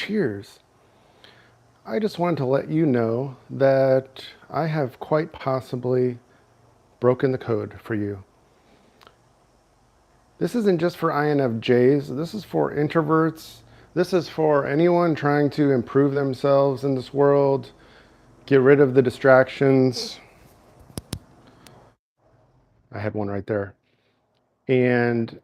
cheers. I just wanted to let you know that I have quite possibly broken the code for you. This isn't just for INFJs, this is for introverts. This is for anyone trying to improve themselves in this world, get rid of the distractions. I had one right there. And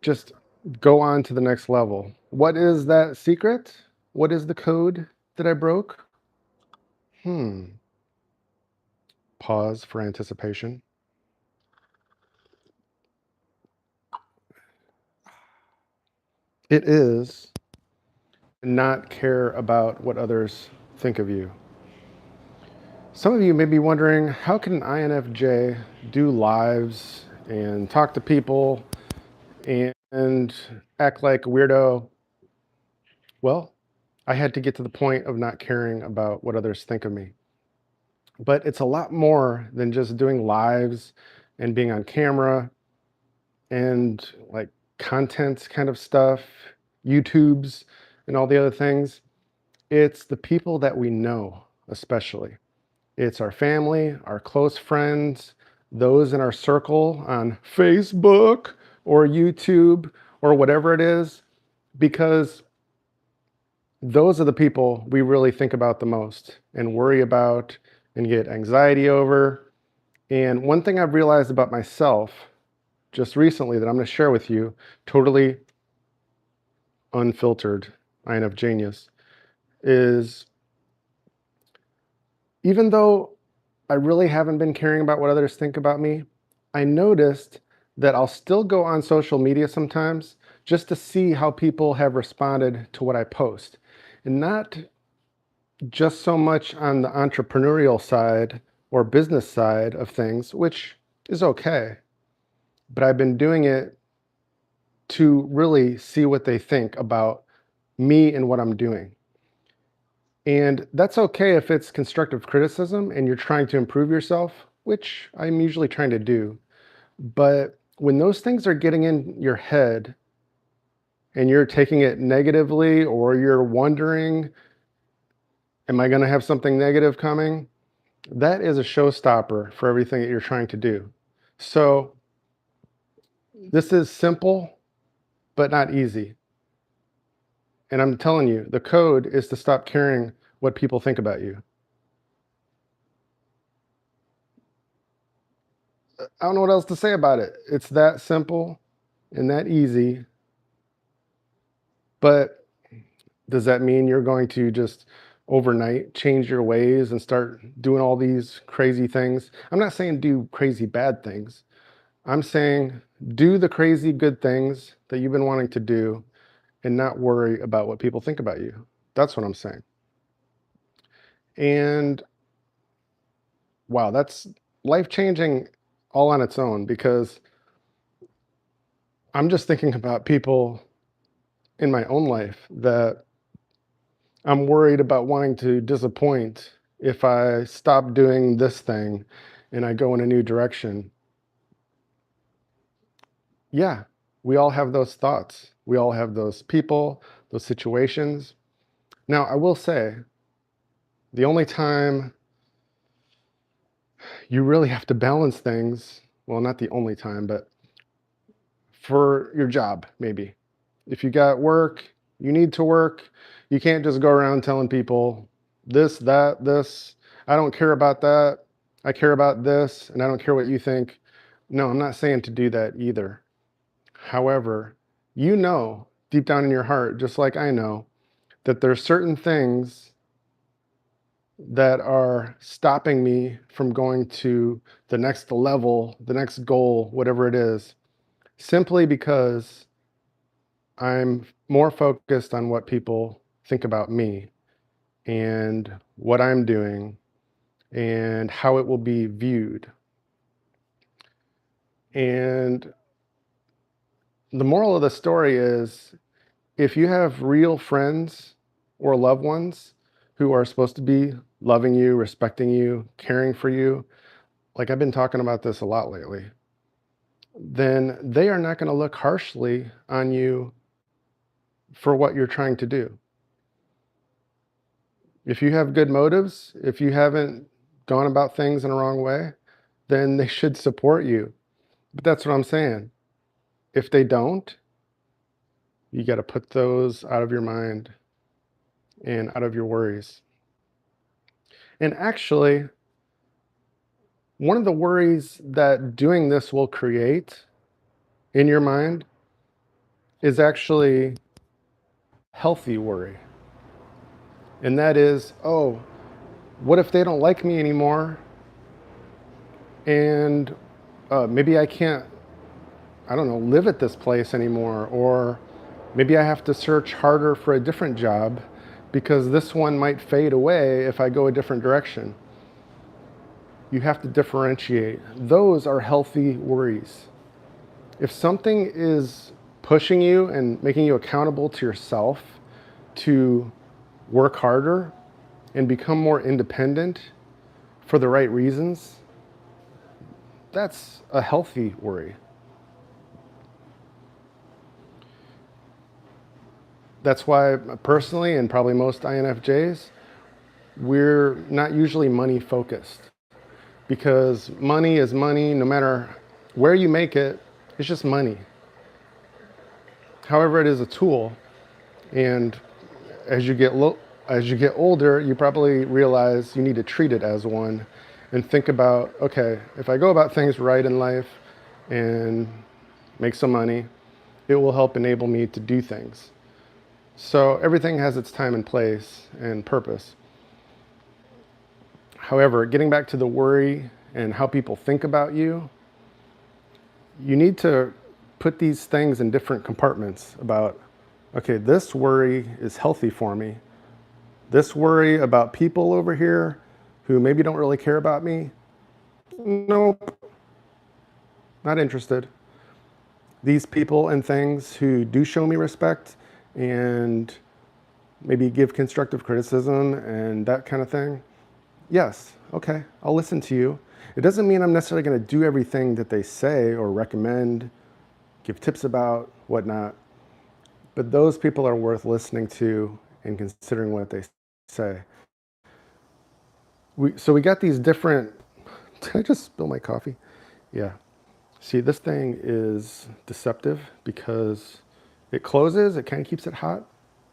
just go on to the next level. What is that secret? What is the code that I broke? Pause for anticipation. It is not care about what others think of you. Some of you may be wondering, how can an INFJ do lives and talk to people and act like a weirdo? Well, I had to get to the point of not caring about what others think of me. But it's a lot more than just doing lives and being on camera and like content kind of stuff, YouTubes and all the other things. It's the people that we know, especially. It's our family, our close friends, those in our circle on Facebook or YouTube or whatever it is, because those are the people we really think about the most and worry about and get anxiety over. And one thing I've realized about myself just recently that I'm going to share with you, totally unfiltered, INFJenius, is even though I really haven't been caring about what others think about me, I noticed that I'll still go on social media sometimes just to see how people have responded to what I post. And not just so much on the entrepreneurial side or business side of things, which is okay, but I've been doing it to really see what they think about me and what I'm doing. And that's okay if it's constructive criticism and you're trying to improve yourself, which I'm usually trying to do. But when those things are getting in your head and you're taking it negatively, or you're wondering, am I going to have something negative coming? That is a showstopper for everything that you're trying to do. So this is simple, but not easy. And I'm telling you, the code is to stop caring what people think about you. I don't know what else to say about it. It's that simple and that easy. But does that mean you're going to just overnight change your ways and start doing all these crazy things? I'm not saying do crazy bad things. I'm saying do the crazy good things that you've been wanting to do and not worry about what people think about you. That's what I'm saying. And wow, that's life-changing all on its own, because I'm just thinking about people in my own life that I'm worried about wanting to disappoint if I stop doing this thing and I go in a new direction. Yeah, we all have those thoughts. We all have those people, those situations. Now, I will say, the only time you really have to balance things, well, not the only time, but for your job, maybe. If you got work, you need to work. You can't just go around telling people this, that, this. I don't care about that. I care about this, and I don't care what you think. No, I'm not saying to do that either. However, you know deep down in your heart, just like I know, that there's certain things that are stopping me from going to the next level, the next goal, whatever it is, simply because I'm more focused on what people think about me and what I'm doing and how it will be viewed. And the moral of the story is, if you have real friends or loved ones who are supposed to be loving you, respecting you, caring for you, like I've been talking about this a lot lately, then they are not going to look harshly on you for what you're trying to do. If you have good motives, if you haven't gone about things in a wrong way, then they should support you. But that's what I'm saying. If they don't, you got to put those out of your mind and out of your worries. And actually, one of the worries that doing this will create in your mind is actually healthy worry. And that is, oh, what if they don't like me anymore? And maybe I can't, I don't know, live at this place anymore. Or maybe I have to search harder for a different job because this one might fade away if I go a different direction. You have to differentiate. Those are healthy worries. If something is pushing you and making you accountable to yourself to work harder and become more independent for the right reasons, that's a healthy worry. That's why personally, and probably most INFJs, we're not usually money focused, because money is money no matter where you make it. It's just money. However, it is a tool, and as you get older, you probably realize you need to treat it as one and think about, okay, if I go about things right in life and make some money, it will help enable me to do things. So everything has its time and place and purpose. However, getting back to the worry and how people think about you, you need to put these things in different compartments about, okay, this worry is healthy for me. This worry about people over here who maybe don't really care about me, nope, not interested. These people and things who do show me respect and maybe give constructive criticism and that kind of thing, yes, okay, I'll listen to you. It doesn't mean I'm necessarily going to do everything that they say or recommend, give tips about, whatnot. But those people are worth listening to and considering what they say. So we got these different, did I just spill my coffee? Yeah. See, this thing is deceptive because it closes, it kind of keeps it hot.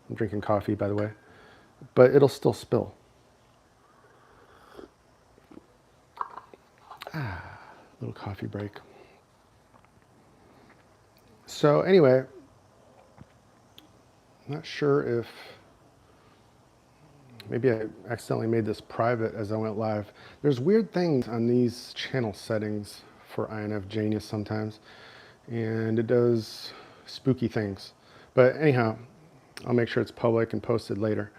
I'm drinking coffee, by the way, but it'll still spill. Little coffee break. So anyway, I'm not sure if maybe I accidentally made this private as I went live. There's weird things on these channel settings for INFJenius sometimes, and it does spooky things. But anyhow, I'll make sure it's public and posted later.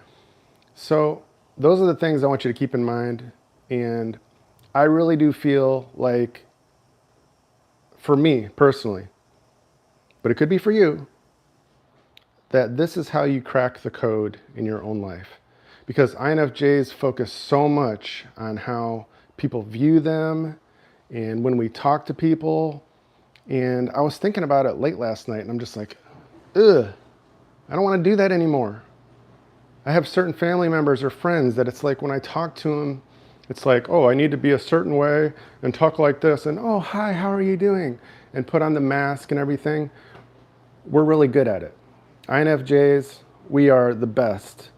So those are the things I want you to keep in mind. And I really do feel like, for me personally, but it could be for you, that this is how you crack the code in your own life. Because INFJs focus so much on how people view them and when we talk to people. And I was thinking about it late last night and I'm just like, ugh, I don't want to do that anymore. I have certain family members or friends that it's like when I talk to them, it's like, oh, I need to be a certain way and talk like this and, oh, hi, how are you doing? And put on the mask and everything. We're really good at it. INFJs, we are the best.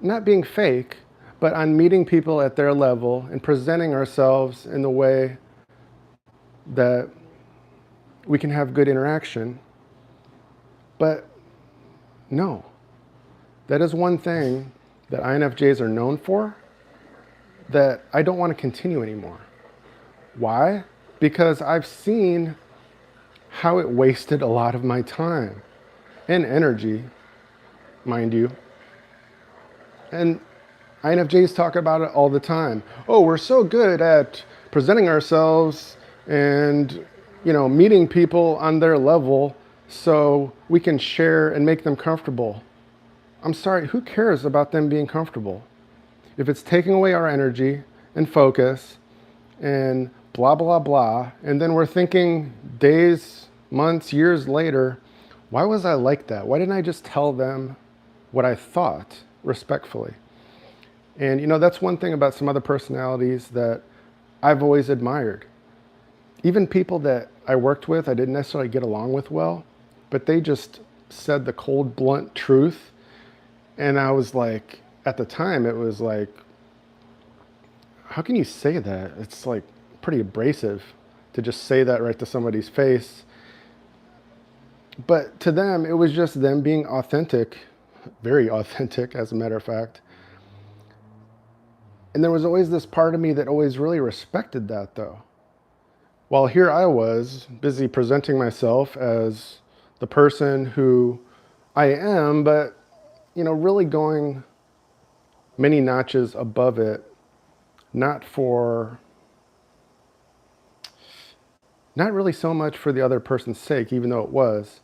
Not being fake, but on meeting people at their level and presenting ourselves in the way that we can have good interaction. But no, that is one thing that INFJs are known for that I don't want to continue anymore. Why? Because I've seen how it wasted a lot of my time and energy, mind you. And INFJs talk about it all the time. Oh, we're so good at presenting ourselves and, meeting people on their level so we can share and make them comfortable. I'm sorry, who cares about them being comfortable? If it's taking away our energy and focus and blah, blah, blah, and then we're thinking days, months, years later, why was I like that? Why didn't I just tell them what I thought respectfully? And that's one thing about some other personalities that I've always admired. Even people that I worked with, I didn't necessarily get along with well, but they just said the cold, blunt truth. And I was like, at the time, it was like, how can you say that? It's like pretty abrasive to just say that right to somebody's face. But to them, it was just them being authentic, very authentic, as a matter of fact. And there was always this part of me that always really respected that, though. While here I was, busy presenting myself as the person who I am, but, really going many notches above it, not really so much for the other person's sake, even though it was,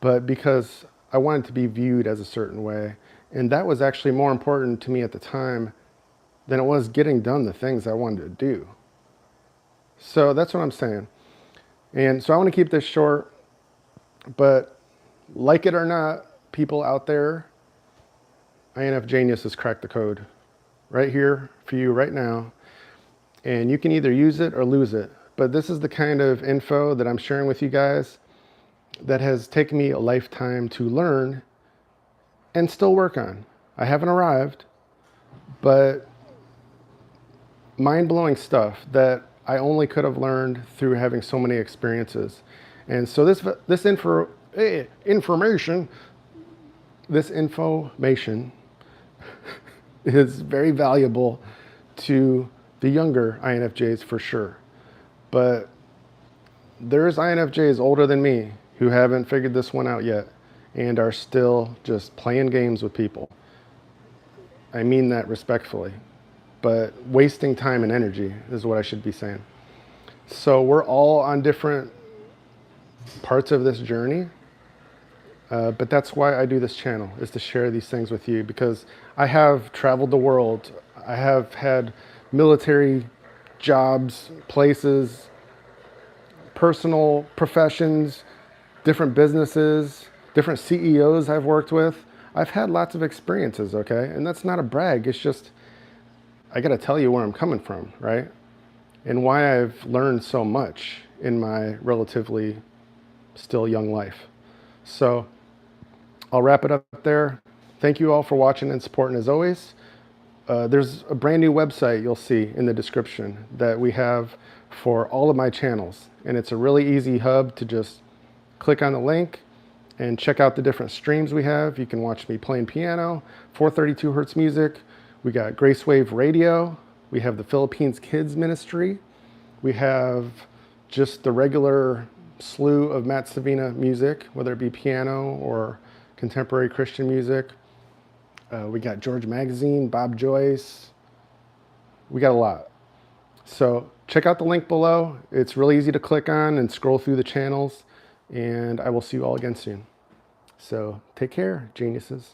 but because I wanted to be viewed as a certain way. And that was actually more important to me at the time than it was getting done the things I wanted to do. So that's what I'm saying. And so I want to keep this short, but like it or not, people out there, Genius has cracked the code right here for you right now. And you can either use it or lose it. But this is the kind of info that I'm sharing with you guys that has taken me a lifetime to learn and still work on. I haven't arrived, but mind-blowing stuff that I only could have learned through having so many experiences. And so this information is very valuable to the younger INFJs for sure. But there's INFJs older than me who haven't figured this one out yet and are still just playing games with people. I mean that respectfully, but wasting time and energy is what I should be saying. So we're all on different parts of this journey, but that's why I do this channel, is to share these things with you, because I have traveled the world. I have had military jobs, places, personal professions, different businesses, different CEOs I've worked with. I've had lots of experiences, okay? And that's not a brag. It's just, I got to tell you where I'm coming from, right? And why I've learned so much in my relatively still young life. So I'll wrap it up there. Thank you all for watching and supporting as always. There's a brand new website you'll see in the description that we have for all of my channels. And it's a really easy hub to just click on the link and check out the different streams we have. You can watch me playing piano, 432 hertz music. We got Grace Wave Radio. We have the Philippines Kids Ministry. We have just the regular slew of Matt Savina music, whether it be piano or contemporary Christian music. We got George Magazine, Bob Joyce. We got a lot. So check out the link below. It's really easy to click on and scroll through the channels. And I will see you all again soon. So take care, geniuses.